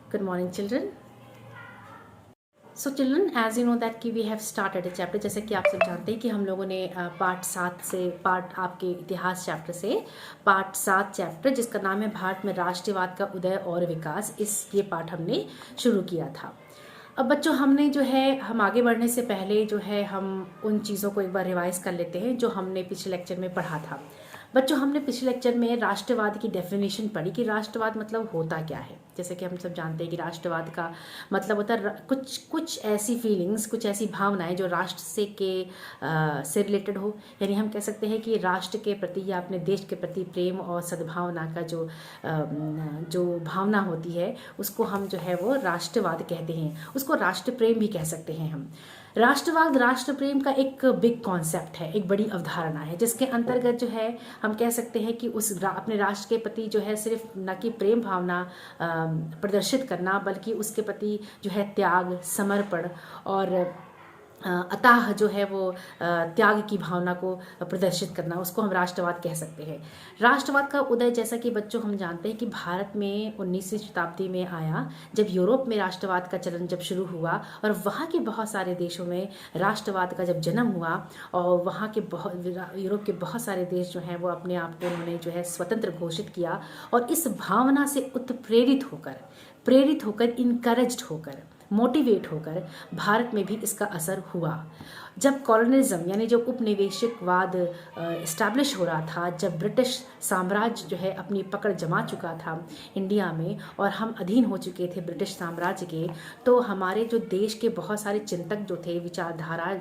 Good morning, children. So children, as you know that कि we have started a chapter, जैसे कि आप सब जानते हैं कि हम लोगों ने पार्ट 7 से पार्ट आपके इतिहास चैप्टर से पार्ट 7 चैप्टर जिसका नाम है भारत में राष्ट्रवाद का उदय और विकास, ये पार्ट हमने शुरू किया था। अब बच्चों हमने जो है हम आगे बढ़ने से पहले जो है हम उन चीज़ों को एक बार रिवाइज कर लेते हैं जो हमने पिछले लेक्चर में पढ़ा था। बच्चों हमने पिछले लेक्चर में राष्ट्रवाद की डेफिनेशन पढ़ी कि राष्ट्रवाद मतलब होता क्या है। जैसे कि हम सब जानते हैं कि राष्ट्रवाद का मतलब होता है कुछ ऐसी फीलिंग्स, कुछ ऐसी भावनाएं जो राष्ट्र से रिलेटेड हो। यानी हम कह सकते हैं कि राष्ट्र के प्रति या अपने देश के प्रति प्रेम और सद्भावना का जो भावना होती है उसको हम जो है वो राष्ट्रवाद कहते हैं। उसको राष्ट्र प्रेम भी कह सकते हैं हम। राष्ट्रवाद राष्ट्र प्रेम का एक बिग कॉन्सेप्ट है, एक बड़ी अवधारणा है जिसके अंतर्गत जो है हम कह सकते हैं कि अपने राष्ट्र के प्रति जो है सिर्फ न कि प्रेम भावना प्रदर्शित करना, बल्कि उसके प्रति जो है त्याग, समर्पण और अतः जो है वो त्याग की भावना को प्रदर्शित करना, उसको हम राष्ट्रवाद कह सकते हैं। राष्ट्रवाद का उदय जैसा कि बच्चों हम जानते हैं कि भारत में 19वीं शताब्दी में आया, जब यूरोप में राष्ट्रवाद का चलन जब शुरू हुआ और वहाँ के बहुत सारे देशों में राष्ट्रवाद का जब जन्म हुआ और वहाँ के यूरोप के बहुत सारे देश जो हैं वो अपने आप को उन्होंने जो है स्वतंत्र घोषित किया और इस भावना से उत्प्रेरित होकर इनकरेज्ड होकर, मोटिवेट होकर भारत में भी इसका असर हुआ। जब कॉलोनिज्म यानी जो उपनिवेशकवाद इस्टेब्लिश हो रहा था, जब ब्रिटिश साम्राज्य जो है अपनी पकड़ जमा चुका था इंडिया में और हम अधीन हो चुके थे ब्रिटिश साम्राज्य के, तो हमारे जो देश के बहुत सारे चिंतक जो थे, विचारधारा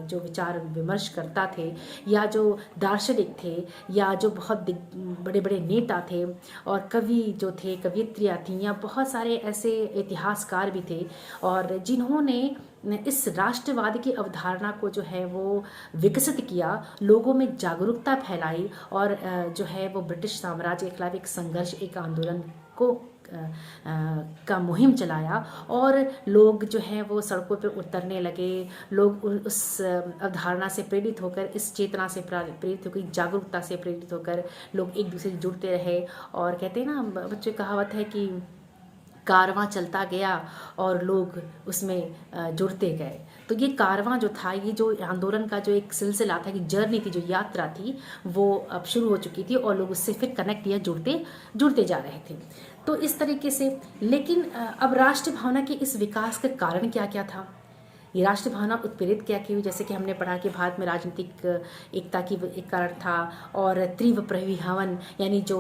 जो विचार विमर्श करता थे या जो दार्शनिक थे या जो बहुत बड़े बड़े नेता थे और कवि जो थे, कवियत्रियाँ थीं या बहुत सारे ऐसे इतिहासकार भी थे और जिन्होंने इस राष्ट्रवाद की अवधारणा को जो है वो विकसित किया, लोगों में जागरूकता फैलाई और जो है वो ब्रिटिश साम्राज्य के खिलाफ एक संघर्ष, एक आंदोलन का मुहिम चलाया और लोग जो हैं वो सड़कों पे उतरने लगे। लोग उस अवधारणा से प्रेरित होकर, इस चेतना से प्रेरित होकर, जागरूकता से प्रेरित होकर लोग एक दूसरे से जुड़ते रहे। और कहते हैं ना बच्चों, कहावत है कि कारवां चलता गया और लोग उसमें जुड़ते गए। तो ये कारवां जो था, ये जो आंदोलन का जो एक सिलसिला था, कि जर्नी थी, जो यात्रा थी, वो अब शुरू हो चुकी थी और लोग उससे फिर कनेक्ट या जुड़ते जा रहे थे। तो इस तरीके से, लेकिन अब राष्ट्र भावना के इस विकास का कारण क्या क्या था, ये राष्ट्र भावना उत्प्रेरित क्या की हुई। जैसे कि हमने पढ़ा कि भारत में राजनीतिक एकता की एक कारण था और तीव्र परिवहन यानी जो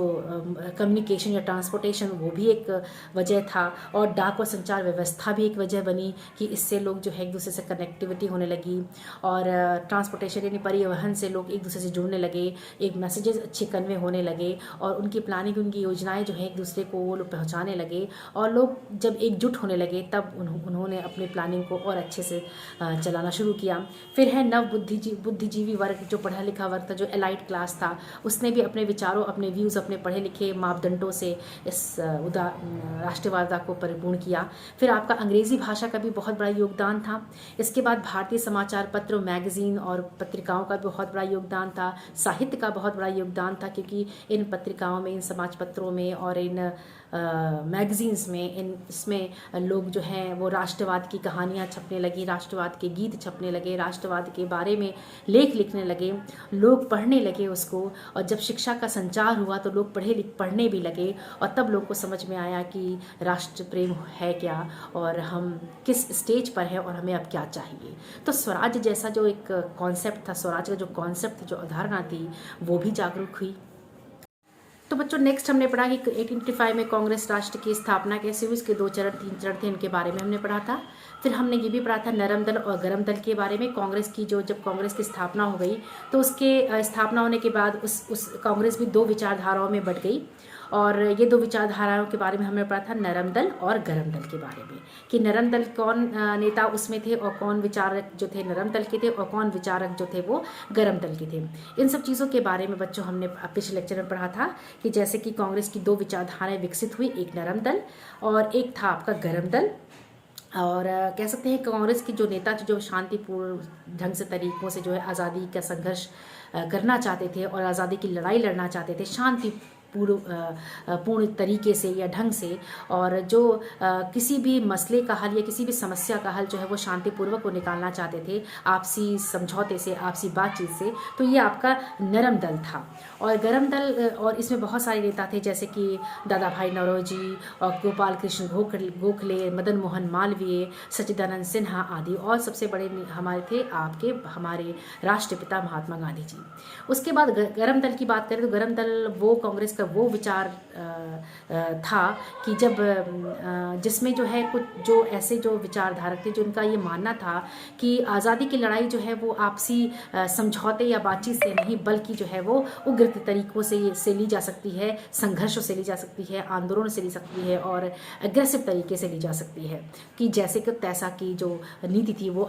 कम्युनिकेशन या ट्रांसपोर्टेशन, वो भी एक वजह था और डाक व संचार व्यवस्था भी एक वजह बनी कि इससे लोग जो है एक दूसरे से कनेक्टिविटी होने लगी और ट्रांसपोर्टेशन यानी परिवहन से लोग एक दूसरे से जुड़ने लगे, एक मैसेजेस अच्छे कन्वे होने लगे और उनकी प्लानिंग, उनकी योजनाएं जो है एक दूसरे को वो लोग पहुँचाने लगे और लोग जब एकजुट होने लगे तब उन्होंने अपनी प्लानिंग को और अच्छे से चलाना शुरू किया। फिर है नव बुद्धिजीवी वर्ग, जो पढ़ा लिखा वर्ग था, जो एलाइट क्लास था, उसने भी अपने विचारों, अपने व्यूज़, अपने पढ़े लिखे मापदंडों से इस राष्ट्रवाद को परिपूर्ण किया। फिर आपका अंग्रेज़ी भाषा का भी बहुत बड़ा योगदान था। इसके बाद भारतीय समाचार पत्र, मैगज़ीन और पत्रिकाओं का भी बहुत बड़ा योगदान था। साहित्य का बहुत बड़ा योगदान था, क्योंकि इन पत्रिकाओं में, इन समाज पत्रों में और इन मैगज़ीन्स में, इसमें लोग जो हैं वो राष्ट्रवाद की कहानियाँ छपने लगी, राष्ट्रवाद के गीत छपने लगे, राष्ट्रवाद के बारे में लेख लिखने लगे, लोग पढ़ने लगे उसको। और जब शिक्षा का संचार हुआ तो लोग पढ़ने भी लगे और तब लोग को समझ में आया कि राष्ट्र प्रेम है क्या और हम किस स्टेज पर हैं और हमें अब क्या चाहिए। तो स्वराज्य जैसा जो एक कॉन्सेप्ट था, स्वराज्य का जो कॉन्सेप्ट थी, जो अवधारणा थी, वो भी जागरूक हुई। तो बच्चों नेक्स्ट हमने पढ़ा कि 1885 में कांग्रेस राष्ट्र की स्थापना कैसे हुई, इसके 2 चरण 3 चरण थे, इनके बारे में हमने पढ़ा था। फिर हमने ये भी पढ़ा था नरम दल और गरम दल के बारे में। कांग्रेस की जब कांग्रेस की स्थापना हो गई तो उसके स्थापना होने के बाद उस कांग्रेस भी 2 विचारधाराओं में बट गई और ये 2 विचारधाराओं के बारे में हमने पढ़ा था, नरम दल और गरम दल के बारे में, कि नरम दल कौन नेता उसमें थे और कौन विचारक जो थे नरम दल के थे और कौन विचारक जो थे वो गरम दल के थे। इन सब चीज़ों के बारे में बच्चों हमने पिछले लेक्चर में पढ़ा था कि जैसे कि कांग्रेस की 2 विचारधाराएं विकसित हुई, एक नरम दल और एक था आपका गरम दल। और कह सकते हैं कांग्रेस के जो नेता थे, जो शांतिपूर्ण ढंग से तरीकों से जो है आज़ादी का संघर्ष करना चाहते थे और आज़ादी की लड़ाई लड़ना चाहते थे, शांति पूर्ण तरीके से या ढंग से, और जो किसी भी मसले का हल या किसी भी समस्या का हल जो है वो शांतिपूर्वक वो निकालना चाहते थे, आपसी समझौते से, आपसी बातचीत से। तो ये आपका नरम दल था। और गरम दल, और इसमें बहुत सारे नेता थे जैसे कि दादा भाई नौरोजी और गोपाल कृष्ण गोखले, मदन मोहन मालवीय, सच्चिदानंद सिन्हा आदि, और सबसे बड़े हमारे थे हमारे राष्ट्रपिता महात्मा गांधी जी। उसके बाद गरम दल की बात करें तो गरम दल वो कांग्रेस का वो विचार था कि जब जिसमें जो है कुछ जो ऐसे जो विचारधारक थे जिनका ये मानना था कि आज़ादी की लड़ाई जो है वो आपसी समझौते या बातचीत से नहीं, बल्कि जो है वो उग्र तरीकों से ली जा सकती है, संघर्षों से ली जा सकती है, आंदोलनों से ली सकती है, और एग्रेसिव तरीके से ली जा सकती है, कि जैसे कि तैसा की जो नीति थी वो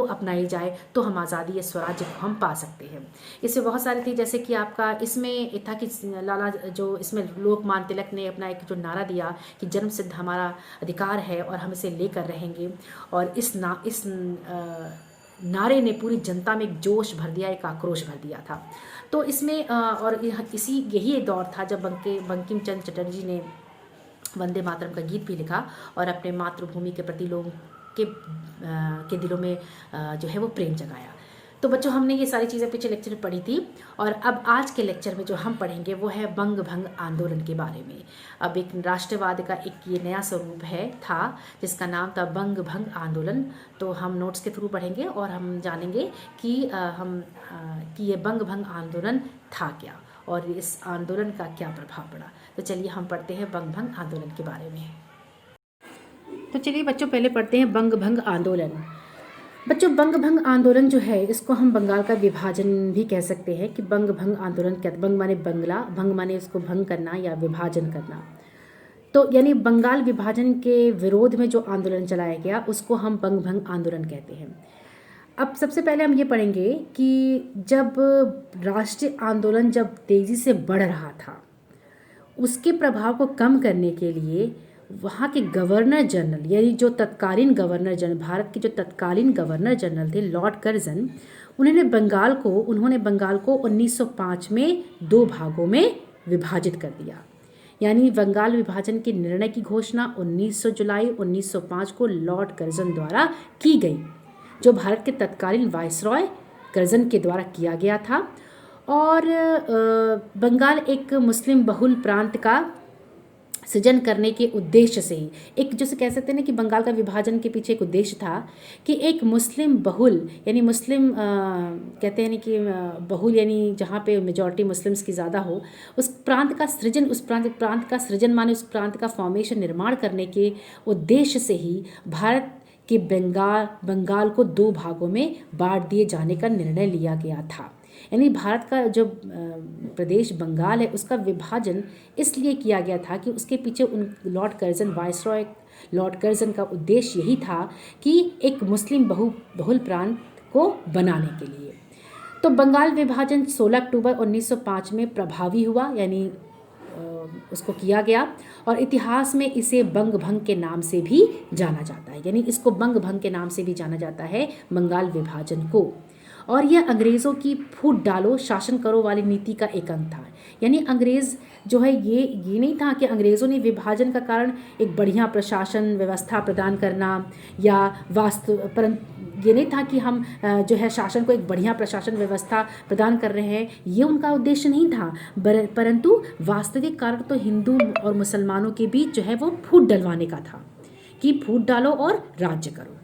अपनाई जाए तो हम आज़ादी या स्वराज्य को हम पा सकते हैं। इसमें बहुत सारे थे, जैसे कि आपका इसमें था कि लाला जो इसमें लोकमान्य तिलक ने अपना एक जो नारा दिया कि जन्म सिद्ध हमारा अधिकार है और हम इसे लेकर रहेंगे, और इस नारे ने पूरी जनता में एक जोश भर दिया, एक आक्रोश भर दिया था। तो इसमें और यही दौर था जब बंकिम चंद्र चटर्जी ने वंदे मातरम का गीत भी लिखा और अपने मातृभूमि के प्रति लोगों के दिलों में जो है वो प्रेम जगाया। तो बच्चों, हमने ये सारी चीज़ें पिछले लेक्चर में पढ़ी थी, और अब आज के लेक्चर में जो हम पढ़ेंगे वो है बंग भंग आंदोलन के बारे में। अब एक राष्ट्रवाद का एक ये नया स्वरूप था जिसका नाम था बंग भंग आंदोलन। तो हम नोट्स के थ्रू पढ़ेंगे और हम जानेंगे कि कि ये बंग भंग आंदोलन था क्या और इस आंदोलन का क्या प्रभाव पड़ा। तो चलिए हम पढ़ते हैं बंग भंग आंदोलन के बारे में। तो चलिए बच्चों, पहले पढ़ते हैं बंग भंग आंदोलन। बच्चों, बंग भंग आंदोलन जो है इसको हम बंगाल का विभाजन भी कह सकते हैं कि बंग भंग आंदोलन क्या। बंग माने बंगला, भंग माने उसको भंग करना या विभाजन करना। तो यानी बंगाल विभाजन के विरोध में जो आंदोलन चलाया गया उसको हम बंग भंग आंदोलन कहते हैं। अब सबसे पहले हम ये पढ़ेंगे कि जब राष्ट्रीय आंदोलन जब तेज़ी से बढ़ रहा था, उसके प्रभाव को कम करने के लिए वहाँ के गवर्नर जनरल, यानी जो तत्कालीन गवर्नर जनरल, भारत के जो तत्कालीन गवर्नर जनरल थे लॉर्ड कर्जन, उन्होंने बंगाल को 1905 में 2 भागों में विभाजित कर दिया। यानी बंगाल विभाजन के निर्णय की घोषणा 19 जुलाई 1905 को लॉर्ड कर्जन द्वारा की गई, जो भारत के तत्कालीन वायसरॉय कर्जन के द्वारा किया गया था। और बंगाल एक मुस्लिम बहुल प्रांत का सृजन करने के उद्देश्य से ही, एक जैसे कह सकते हैं ना कि बंगाल का विभाजन के पीछे एक उद्देश्य था कि एक मुस्लिम बहुल, यानी मुस्लिम कहते हैं कि बहुल यानी जहाँ पे मेजॉरिटी मुस्लिम्स की ज़्यादा हो, उस प्रांत का सृजन, माने उस प्रांत का फॉर्मेशन, निर्माण करने के उद्देश्य से ही भारत के बंगाल को 2 भागों में बांट दिए जाने का निर्णय लिया गया था। यानी भारत का जो प्रदेश बंगाल है उसका विभाजन इसलिए किया गया था कि उसके पीछे Lord Curzon, viceroy Lord Curzon का उद्देश्य यही था कि एक मुस्लिम बहुल प्रांत को बनाने के लिए। तो बंगाल विभाजन 16 अक्टूबर 1905 में प्रभावी हुआ, यानी उसको किया गया, और इतिहास में इसे बंग भंग के नाम से भी जाना जाता है। यानी इसको बंग भंग के नाम से भी जाना जाता है बंगाल विभाजन को। और यह अंग्रेज़ों की फूट डालो शासन करो वाली नीति का एक अंग था। यानी अंग्रेज़ जो है ये नहीं था कि अंग्रेज़ों ने विभाजन का कारण एक बढ़िया प्रशासन व्यवस्था प्रदान करना या ये नहीं था कि हम जो है शासन को एक बढ़िया प्रशासन व्यवस्था प्रदान कर रहे हैं, ये उनका उद्देश्य नहीं था, परंतु वास्तविक कारण तो हिंदू और मुसलमानों के बीच जो है वो फूट डलवाने का था कि फूट डालो और राज्य करो।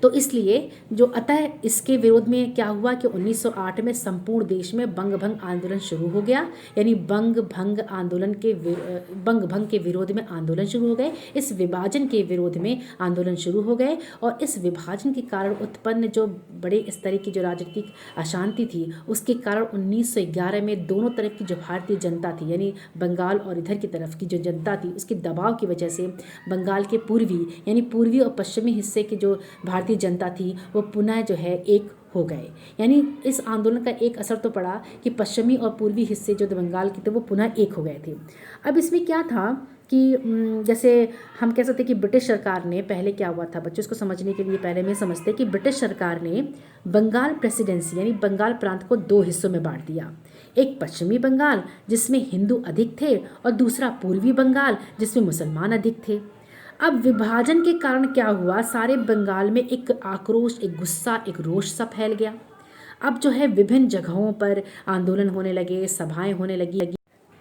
तो इसलिए जो अतः इसके विरोध में क्या हुआ कि 1908 में संपूर्ण देश में बंग भंग आंदोलन शुरू हो गया। यानी बंग भंग के विरोध में आंदोलन शुरू हो गए, इस विभाजन के विरोध में आंदोलन शुरू हो गए। और इस विभाजन के कारण उत्पन्न जो बड़े स्तर की जो राजनीतिक अशांति थी, उसके कारण 1911 में दोनों तरफ की जो भारतीय जनता थी, यानी बंगाल और इधर की तरफ की जो जनता थी, उसके दबाव की वजह से बंगाल के पूर्वी और पश्चिमी हिस्से के जो भारतीय जनता थी वो पुनः जो है एक हो गए। यानी इस आंदोलन का एक असर तो पड़ा कि पश्चिमी और पूर्वी हिस्से जो बंगाल के थे वो पुनः एक हो गए थे। अब इसमें क्या था कि जैसे हम कह सकते हैं कि ब्रिटिश सरकार ने, पहले क्या हुआ था बच्चों, इसको समझने के लिए पहले में समझते हैं कि ब्रिटिश सरकार ने बंगाल प्रेसिडेंसी यानी बंगाल प्रांत को 2 हिस्सों में बांट दिया। एक पश्चिमी बंगाल जिसमें हिंदू अधिक थे और दूसरा पूर्वी बंगाल जिसमें मुसलमान अधिक थे। अब विभाजन के कारण क्या हुआ, सारे बंगाल में एक आक्रोश, एक गुस्सा, एक रोष सा फैल गया। अब जो है विभिन्न जगहों पर आंदोलन होने लगे, सभाएं होने लगी।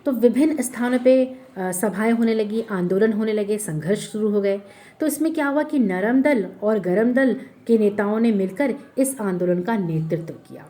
तो विभिन्न स्थानों पे सभाएं होने लगी, आंदोलन होने लगे, संघर्ष शुरू हो गए। तो इसमें क्या हुआ कि नरम दल और गरम दल के नेताओं ने मिलकर इस आंदोलन का नेतृत्व किया।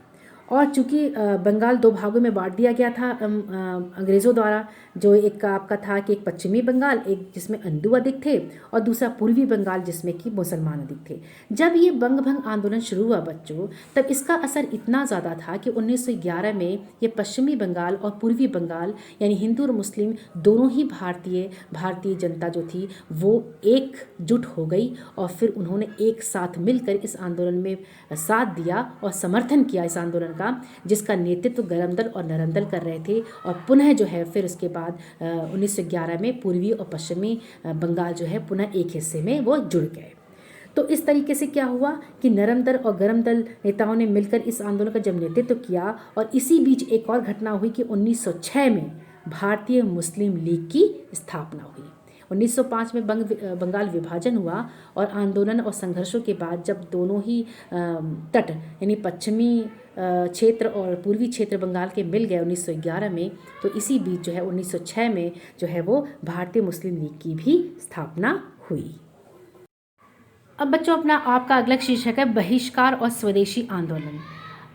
और चूंकि बंगाल दो भागों में बांट दिया गया था अंग्रेज़ों द्वारा, जो एक का आपका था कि एक पश्चिमी बंगाल, एक जिसमें हिंदू अधिक थे, और दूसरा पूर्वी बंगाल जिसमें कि मुसलमान अधिक थे। जब ये बंग भंग आंदोलन शुरू हुआ बच्चों, तब इसका असर इतना ज़्यादा था कि 1911 में ये पश्चिमी बंगाल और पूर्वी बंगाल यानी हिंदू और मुस्लिम दोनों ही भारतीय जनता जो थी वो एकजुट हो गई, और फिर उन्होंने एक साथ मिलकर इस आंदोलन में साथ दिया और समर्थन किया इस आंदोलन का, जिसका नेतृत्व गरम दल और नरम दल कर रहे थे। और पुनः जो है फिर उसके बाद 1911 में पूर्वी और पश्चिमी बंगाल जो है पुनः एक हिस्से में वो जुड़ गए। तो इस तरीके से क्या हुआ कि नरम दल और गरम दल नेताओं ने मिलकर इस आंदोलन का जब नेतृत्व किया, और इसी बीच एक और घटना हुई कि 1906 में भारतीय मुस्लिम लीग की स्थापना हुई। 1905 में बंगाल विभाजन हुआ, और आंदोलन और संघर्षों के बाद जब दोनों ही तट यानी पश्चिमी क्षेत्र और पूर्वी क्षेत्र बंगाल के मिल गए 1911 में, तो इसी बीच जो है 1906 में जो है वो भारतीय मुस्लिम लीग की भी स्थापना हुई। अब बच्चों अपना आपका अगला शीर्षक है बहिष्कार और स्वदेशी आंदोलन।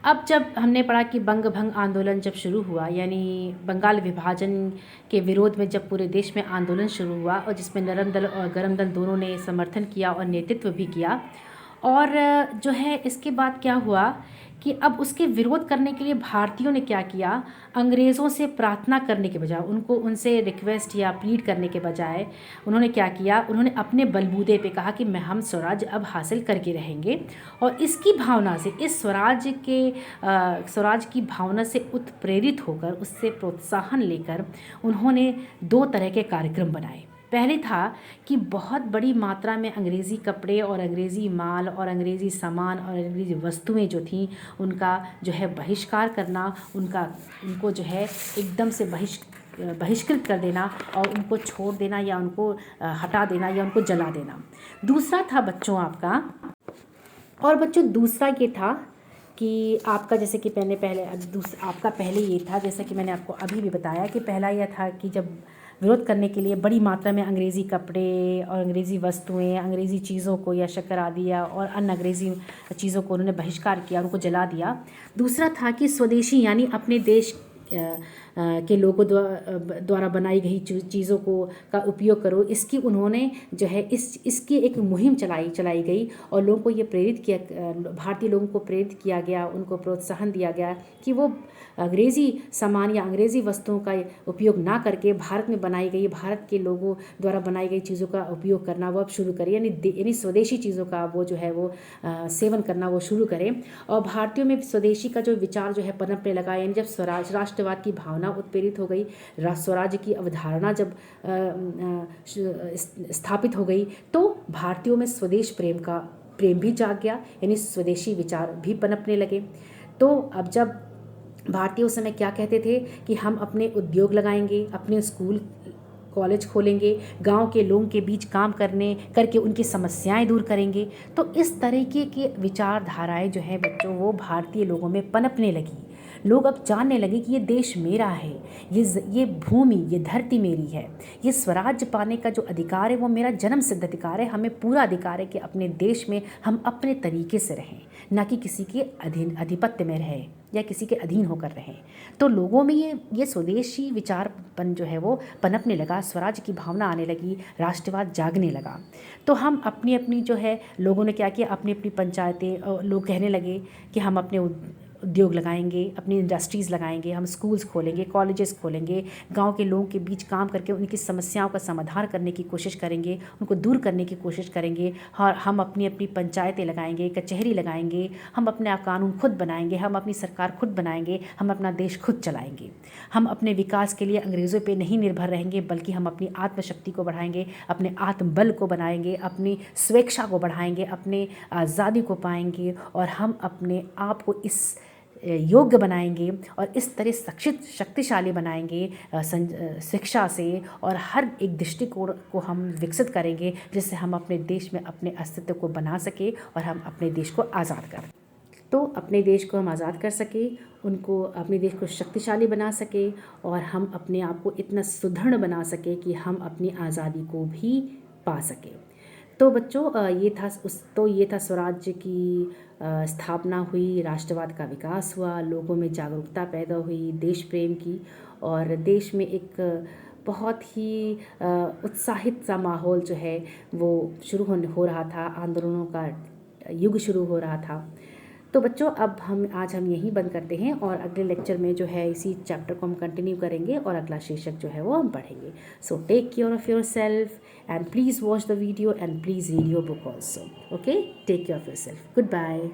अब जब हमने पढ़ा कि बंग भंग आंदोलन जब शुरू हुआ, यानी बंगाल विभाजन के विरोध में जब पूरे देश में आंदोलन शुरू हुआ, और जिसमें नरम दल और गरम दल दोनों ने समर्थन किया और नेतृत्व भी किया, और जो है इसके बाद क्या हुआ कि अब उसके विरोध करने के लिए भारतीयों ने क्या किया, अंग्रेज़ों से प्रार्थना करने के बजाय, उनसे रिक्वेस्ट या प्लीड करने के बजाय उन्होंने क्या किया, उन्होंने अपने बलबूते पे कहा कि हम स्वराज अब हासिल करके रहेंगे। और इसकी भावना से, इस स्वराज की भावना से उत्प्रेरित होकर, उससे प्रोत्साहन लेकर उन्होंने दो तरह के कार्यक्रम बनाए। पहले था कि बहुत बड़ी मात्रा में अंग्रेज़ी कपड़े और अंग्रेज़ी माल और अंग्रेज़ी सामान और अंग्रेज़ी वस्तुएं जो थीं उनका जो है बहिष्कार करना, उनको जो है एकदम से बहिष्कृत कर देना, और उनको छोड़ देना या उनको हटा देना या उनको जला देना। दूसरा था बच्चों दूसरा ये था कि आपका, जैसे कि आपका पहले ये था, जैसा कि मैंने आपको अभी भी बताया कि पहला यह था कि जब विरोध करने के लिए बड़ी मात्रा में अंग्रेज़ी कपड़े और अंग्रेज़ी वस्तुएं, अंग्रेज़ी चीज़ों को या शक्कर आदि और अन्य अंग्रेज़ी चीज़ों को उन्होंने बहिष्कार किया, उनको जला दिया। दूसरा था कि स्वदेशी यानी अपने देश के लोगों द्वारा बनाई गई चीज़ों का उपयोग करो, इसकी उन्होंने जो है इसकी एक मुहिम चलाई गई, और लोगों को ये भारतीय लोगों को प्रेरित किया गया, उनको प्रोत्साहन दिया गया कि वो अंग्रेज़ी सामान या अंग्रेज़ी वस्तुओं का उपयोग ना करके भारत में बनाई गई, भारत के लोगों द्वारा बनाई गई चीज़ों का उपयोग करना वो अब शुरू करें, यानी स्वदेशी चीज़ों का वो जो है वो सेवन करना वो शुरू करें। और भारतीयों में स्वदेशी का जो विचार जो है पनपने लगा, यानी जब राष्ट्रवाद की भावना उत्प्रेरित हो गई, स्वराज्य की अवधारणा जब स्थापित हो गई, तो भारतीयों में स्वदेश प्रेम भी जाग गया, यानी स्वदेशी विचार भी पनपने लगे। तो अब जब भारतीय उस समय क्या कहते थे कि हम अपने उद्योग लगाएंगे, अपने स्कूल कॉलेज खोलेंगे, गांव के लोगों के बीच काम करके उनकी समस्याएं दूर करेंगे। तो इस तरीके की विचारधाराएं जो है बच्चों वो भारतीय लोगों में पनपने लगी। लोग अब जानने लगे कि ये देश मेरा है, ये भूमि, ये धरती मेरी है, ये स्वराज्य पाने का जो अधिकार है वो मेरा जन्म सिद्ध अधिकार है। हमें पूरा अधिकार है कि अपने देश में हम अपने तरीके से रहें, ना कि किसी के आधिपत्य में रहें या किसी के अधीन होकर रहें। तो लोगों में ये स्वदेशी विचारपन जो है वो पनपने लगा, स्वराज्य की भावना आने लगी, राष्ट्रवाद जागने लगा। तो हम अपनी जो है लोगों ने क्या किया, अपनी पंचायतें, लोग कहने लगे कि हम अपने उद्योग लगाएंगे, अपनी इंडस्ट्रीज़ लगाएंगे, हम स्कूल्स खोलेंगे, कॉलेजेस खोलेंगे, गांव के लोगों के बीच काम करके उनकी समस्याओं का समाधान करने की कोशिश करेंगे, उनको दूर करने की कोशिश करेंगे। और हम अपनी पंचायतें लगाएंगे, कचहरी लगाएंगे, हम अपने कानून खुद बनाएंगे, हम अपनी सरकार खुद बनाएंगे, हम अपना देश खुद चलाएंगे। हम अपने विकास के लिए अंग्रेज़ों पर नहीं निर्भर रहेंगे, बल्कि हम अपनी आत्मशक्ति को बढ़ाएंगे, अपने आत्मबल को बनाएंगे, अपनी स्वेच्छा को बढ़ाएंगे, अपने आज़ादी को पाएंगे, और हम अपने आप को इस योग्य बनाएंगे और इस तरह शक्तिशाली बनाएंगे शिक्षा से, और हर एक दृष्टिकोण को हम विकसित करेंगे जिससे हम अपने देश में अपने अस्तित्व को बना सके और हम अपने देश को आज़ाद करें। तो अपने देश को हम आज़ाद कर सके, उनको अपने देश को शक्तिशाली बना सके और हम अपने आप को इतना सुदृढ़ बना सके कि हम अपनी आज़ादी को भी पा सके। तो बच्चों ये था स्वराज्य की स्थापना हुई, राष्ट्रवाद का विकास हुआ, लोगों में जागरूकता पैदा हुई देश प्रेम की, और देश में एक बहुत ही उत्साहित सा माहौल जो है वो शुरू हो रहा था, आंदोलनों का युग शुरू हो रहा था। तो बच्चों अब आज हम यहीं बंद करते हैं और अगले लेक्चर में जो है इसी चैप्टर को हम कंटिन्यू करेंगे और अगला शीर्षक जो है वो हम पढ़ेंगे। So take care of yourself and please watch the video and please read your book also. Okay, take care of yourself. Good bye.